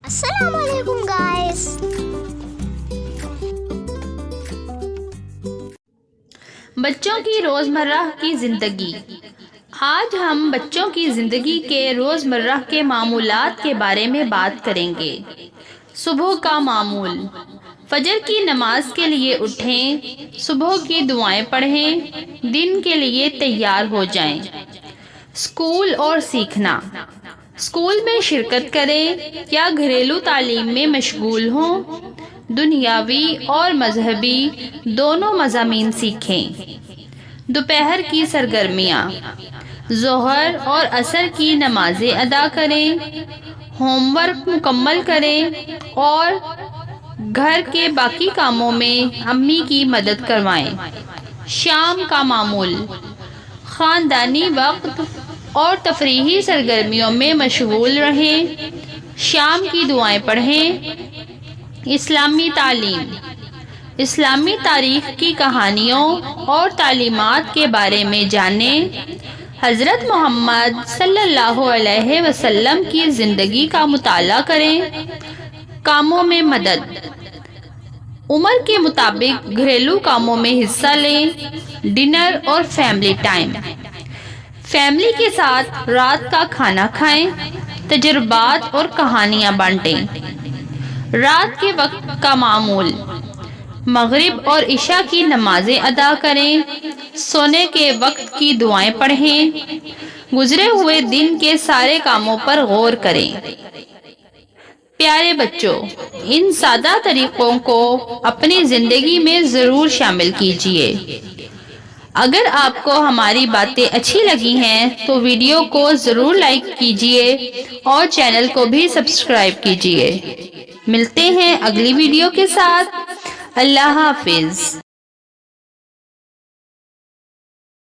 السلام علیکم گائز۔ بچوں کی روزمرہ کی زندگی۔ آج ہم بچوں کی زندگی کے روزمرہ کے معمولات کے بارے میں بات کریں گے۔ صبح کا معمول۔ فجر کی نماز کے لیے اٹھیں، صبح کی دعائیں پڑھیں، دن کے لیے تیار ہو جائیں۔ اسکول اور سیکھنا۔ اسکول میں شرکت کریں یا گھریلو تعلیم میں مشغول ہوں۔ دنیاوی اور مذہبی دونوں مضامین سیکھیں۔ دوپہر کی سرگرمیاں۔ ظہر اور عصر کی نمازیں ادا کریں، ہوم ورک مکمل کریں اور گھر کے باقی کاموں میں امی کی مدد کروائیں۔ شام کا معمول۔ خاندانی وقت اور تفریحی سرگرمیوں میں مشغول رہیں۔ شام کی دعائیں پڑھیں۔ اسلامی تعلیم۔ اسلامی تاریخ کی کہانیوں اور تعلیمات کے بارے میں جانیں۔ حضرت محمد صلی اللہ علیہ وسلم کی زندگی کا مطالعہ کریں۔ کاموں میں مدد۔ عمر کے مطابق گھریلو کاموں میں حصہ لیں۔ ڈنر اور فیملی ٹائم۔ فیملی کے ساتھ رات کا کھانا کھائیں، تجربات اور کہانیاں بانٹیں۔ رات کے وقت کا معمول۔ مغرب اور عشاء کی نمازیں ادا کریں، سونے کے وقت کی دعائیں پڑھیں، گزرے ہوئے دن کے سارے کاموں پر غور کریں۔ پیارے بچوں، ان سادہ طریقوں کو اپنی زندگی میں ضرور شامل کیجیے۔ اگر آپ کو ہماری باتیں اچھی لگی ہیں تو ویڈیو کو ضرور لائک کیجیے اور چینل کو بھی سبسکرائب کیجیے۔ ملتے ہیں اگلی ویڈیو کے ساتھ۔ اللہ حافظ۔